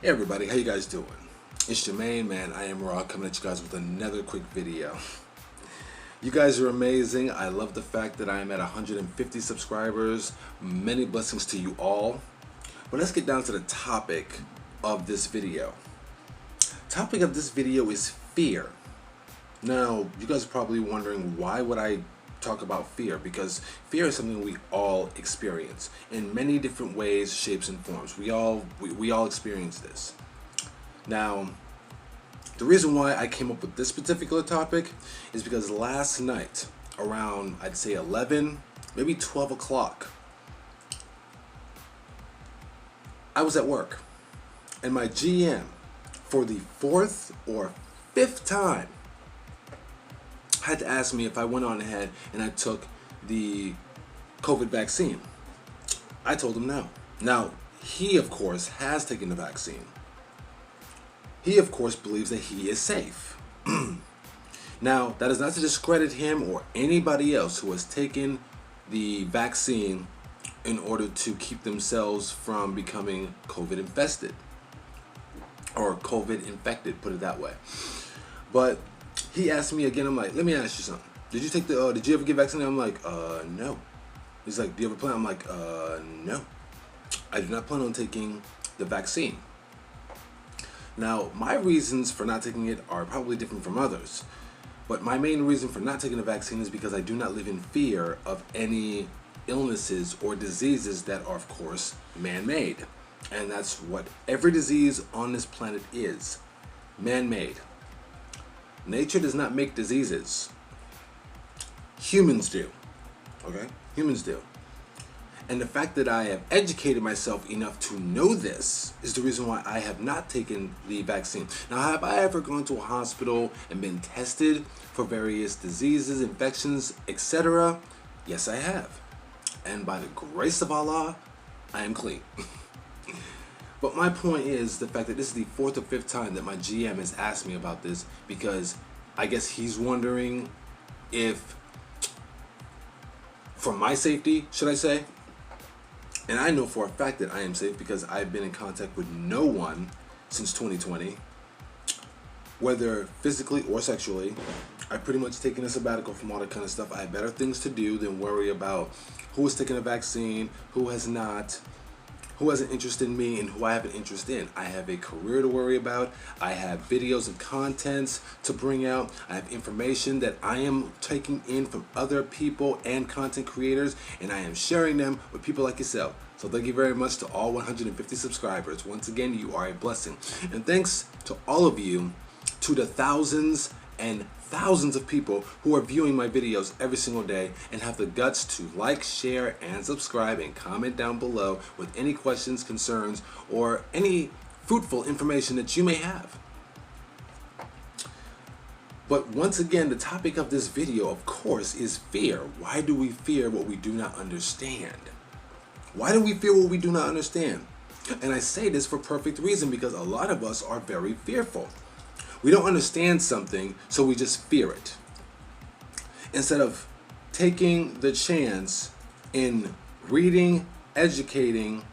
Hey everybody, how you guys doing? It's your main man, I am Raw, coming at you guys with another quick video. You guys are amazing. I love the fact that I am at 150 subscribers. Many blessings to you all. But let's get down to the topic of this video. Topic of this video is fear. Now, you guys are probably wondering, why would I talk about fear? Because fear is something we all experience in many different ways, shapes, and forms. We all experience this. Now, the reason why I came up with this particular topic is because last night, around I'd say 11, maybe 12 o'clock, I was at work, and my GM, for the fourth or fifth time, had to ask me if I went on ahead and I took the COVID vaccine. I told him no. Now, he of course has taken the vaccine. He of course believes that he is safe. Now, that is not to discredit him or anybody else who has taken the vaccine in order to keep themselves from becoming COVID infested or COVID infected, put it that way. But he asked me again, I'm like, let me ask you something. Did you ever get vaccinated? I'm like, no. He's like, do you ever plan? I'm like, no. I do not plan on taking the vaccine. Now, my reasons for not taking it are probably different from others. But my main reason for not taking the vaccine is because I do not live in fear of any illnesses or diseases that are, of course, man-made. And that's what every disease on this planet is. Man-made. Nature does not make diseases. Humans do. Okay? Humans do. And the fact that I have educated myself enough to know this is the reason why I have not taken the vaccine. Now, have I ever gone to a hospital and been tested for various diseases, infections, etc.? Yes, I have. And by the grace of Allah, I am clean. But my point is the fact that this is the fourth or fifth time that my GM has asked me about this, because I guess he's wondering if, for my safety, should I say? And I know for a fact that I am safe because I've been in contact with no one since 2020, whether physically or sexually. I've pretty much taken a sabbatical from all that kind of stuff. I have better things to do than worry about who has taken a vaccine, who has not, who has an interest in me, and who I have an interest in. I have a career to worry about. I have videos and contents to bring out. I have information that I am taking in from other people and content creators, and I am sharing them with people like yourself. So thank you very much to all 150 subscribers. Once again, you are a blessing. And thanks to all of you, to the thousands and thousands of people who are viewing my videos every single day and have the guts to like, share, and subscribe, and comment down below with any questions, concerns, or any fruitful information that you may have. But once again, the topic of this video, of course, is fear. Why do we fear what we do not understand? Why do we fear what we do not understand? And I say this for perfect reason, because a lot of us are very fearful. We don't understand something, so we just fear it. Instead of taking the chance in reading, educating,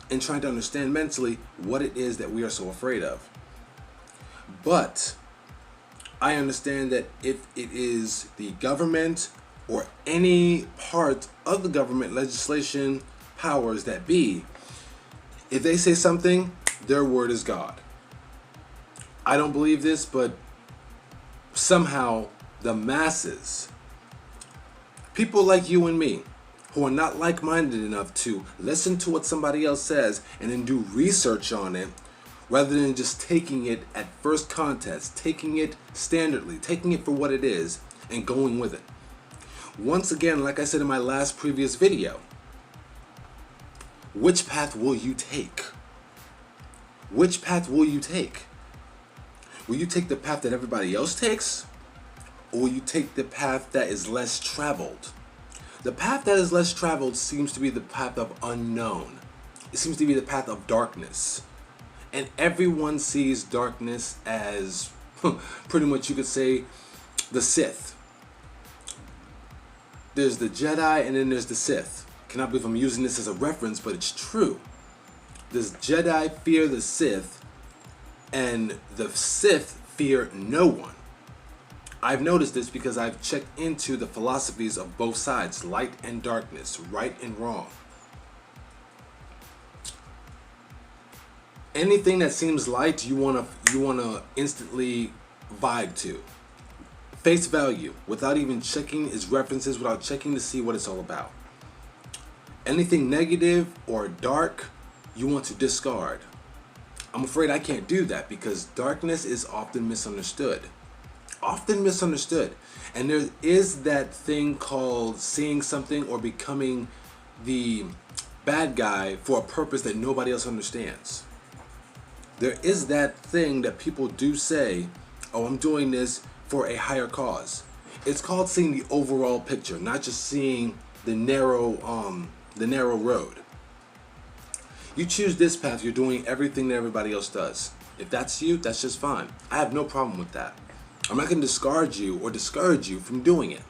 and trying to understand mentally what it is that we are so afraid of. But I understand that if it is the government or any part of the government, legislation, powers that be, if they say something, their word is God. I don't believe this, but somehow the masses, people like you and me, who are not like-minded enough to listen to what somebody else says and then do research on it, rather than just taking it at first contest, taking it standardly, taking it for what it is, and going with it. Once again, like I said in my last previous video, which path will you take? Which path will you take? Will you take the path that everybody else takes? Or will you take the path that is less traveled? The path that is less traveled seems to be the path of unknown. It seems to be the path of darkness. And everyone sees darkness as pretty much, you could say, the Sith. There's the Jedi and then there's the Sith. Cannot believe I'm using this as a reference, but it's true. Does Jedi fear the Sith, And the Sith fear no one. I've noticed this because I've checked into the philosophies of both sides, light and darkness, right and wrong. Anything that seems light, you wanna instantly vibe to. Face value, without even checking its references, without checking to see what it's all about. Anything negative or dark, you want to discard. I'm afraid I can't do that because darkness is often misunderstood. Often misunderstood. And there is that thing called seeing something or becoming the bad guy for a purpose that nobody else understands. There is that thing that people do say, oh, I'm doing this for a higher cause. It's called seeing the overall picture, not just seeing the narrow road. You choose this path, you're doing everything that everybody else does. If that's you, that's just fine. I have no problem with that. I'm not going to discard you or discourage you from doing it.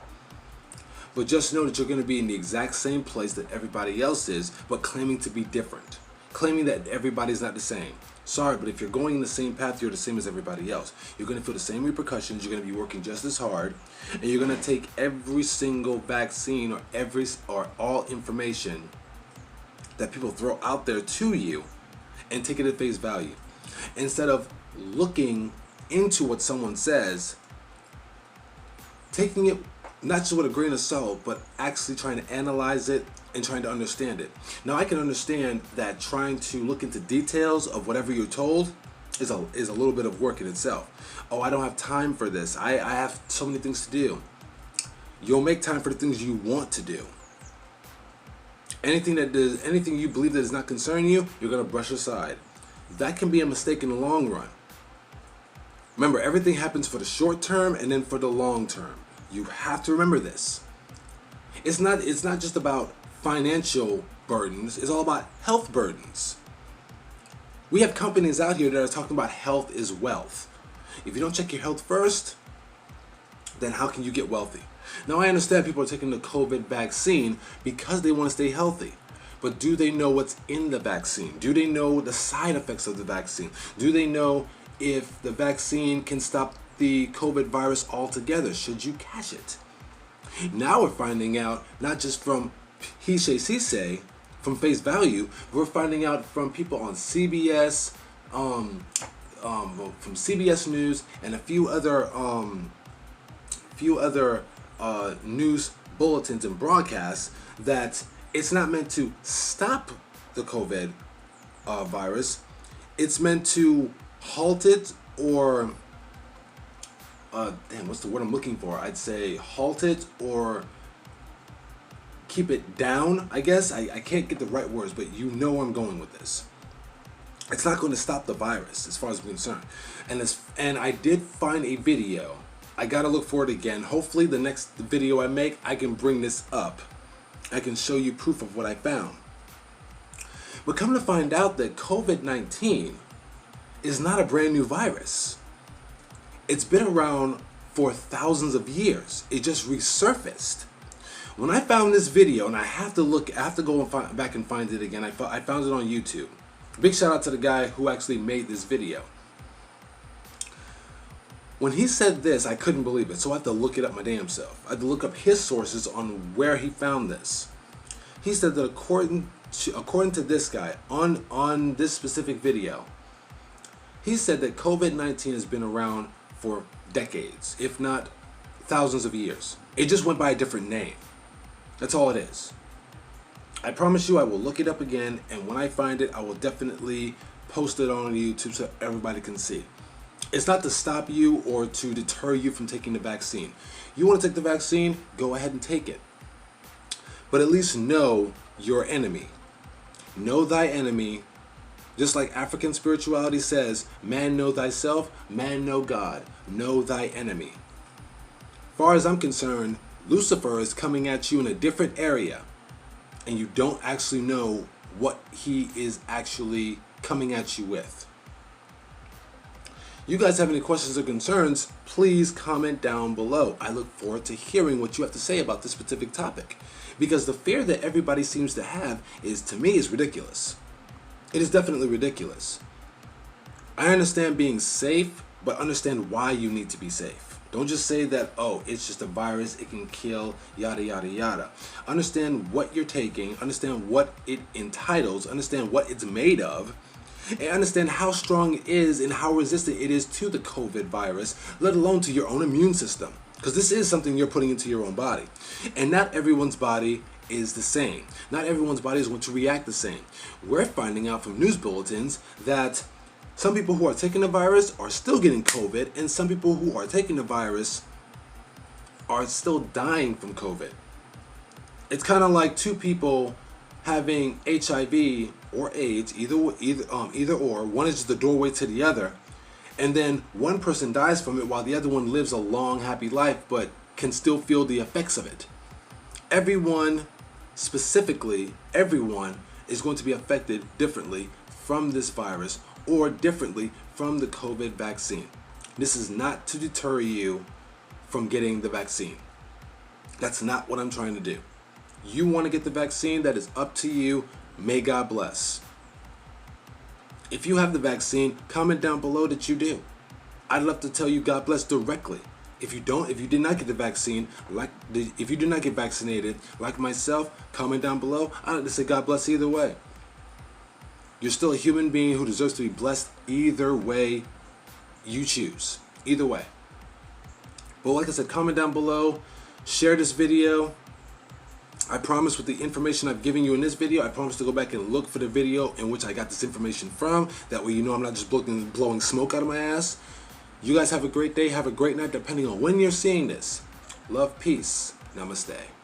But just know that you're going to be in the exact same place that everybody else is, but claiming to be different. Claiming that everybody's not the same. Sorry, but if you're going in the same path, you're the same as everybody else. You're going to feel the same repercussions, you're going to be working just as hard, and you're going to take every single vaccine or all information that people throw out there to you and take it at face value. Instead of looking into what someone says, taking it not just with a grain of salt, but actually trying to analyze it and trying to understand it. Now, I can understand that trying to look into details of whatever you're told is a little bit of work in itself. Oh, I don't have time for this. I have so many things to do. You'll make time for the things you want to do. Anything you believe that does not concern you, you're going to brush aside. That can be a mistake in the long run. Remember, everything happens for the short term and then for the long term. You have to remember this. It's not just about financial burdens, it's all about health burdens. We have companies out here that are talking about health is wealth. If you don't check your health first, then how can you get wealthy? Now, I understand people are taking the COVID vaccine because they want to stay healthy. But do they know what's in the vaccine? Do they know the side effects of the vaccine? Do they know if the vaccine can stop the COVID virus altogether? Should you catch it? Now we're finding out, not just from he say, from face value, we're finding out from people on CBS, from CBS News and a few other news bulletins and broadcasts that it's not meant to stop the COVID virus. It's meant to halt it or what's the word I'm looking for? I'd say halt it or keep it down, I guess. I can't get the right words, but you know where I'm going with this. It's not going to stop the virus as far as I'm concerned. And I did find a video. I gotta look for it again. Hopefully the next video I make, I can bring this up. I can show you proof of what I found. But come to find out that COVID-19 is not a brand new virus. It's been around for thousands of years. It just resurfaced. When I found this video, and I have to go back and find it again. I found it on YouTube. Big shout out to the guy who actually made this video. When he said this, I couldn't believe it, so I had to look it up my damn self. I had to look up his sources on where he found this. He said that according to this guy, on this specific video, he said that COVID-19 has been around for decades, if not thousands of years. It just went by a different name. That's all it is. I promise you I will look it up again, and when I find it, I will definitely post it on YouTube so everybody can see. It's not to stop you or to deter you from taking the vaccine. You want to take the vaccine? Go ahead and take it. But at least know your enemy. Know thy enemy. Just like African spirituality says, man know thyself, man know God. Know thy enemy. As far as I'm concerned, Lucifer is coming at you in a different area, and you don't actually know what he is actually coming at you with. You guys have any questions or concerns, please comment down below. I look forward to hearing what you have to say about this specific topic, because the fear that everybody seems to have to me is ridiculous. It is definitely ridiculous. I understand being safe, but understand why you need to be safe. Don't just say that, oh, it's just a virus, it can kill, yada, yada, yada. Understand what you're taking, understand what it entitles, understand what it's made of, and understand how strong it is and how resistant it is to the COVID virus, let alone to your own immune system. Because this is something you're putting into your own body. And not everyone's body is the same. Not everyone's body is going to react the same. We're finding out from news bulletins that some people who are taking the virus are still getting COVID, and some people who are taking the virus are still dying from COVID. It's kind of like two people having HIV or AIDS, either or. One is just the doorway to the other, and then one person dies from it while the other one lives a long, happy life, but can still feel the effects of it. Everyone, specifically, everyone is going to be affected differently from this virus or differently from the COVID vaccine. This is not to deter you from getting the vaccine. That's not what I'm trying to do. You want to get the vaccine, that is up to you. May God bless. If you have the vaccine, comment down below that you do. I'd love to tell you God bless directly. If you don't, if you did not get the vaccine, if you did not get vaccinated, like myself, comment down below. I'd like to say God bless either way. You're still a human being who deserves to be blessed either way you choose. Either way. But like I said, comment down below. Share this video. I promise with the information I've given you in this video, I promise to go back and look for the video in which I got this information from. That way you know I'm not just blowing smoke out of my ass. You guys have a great day. Have a great night depending on when you're seeing this. Love, peace. Namaste.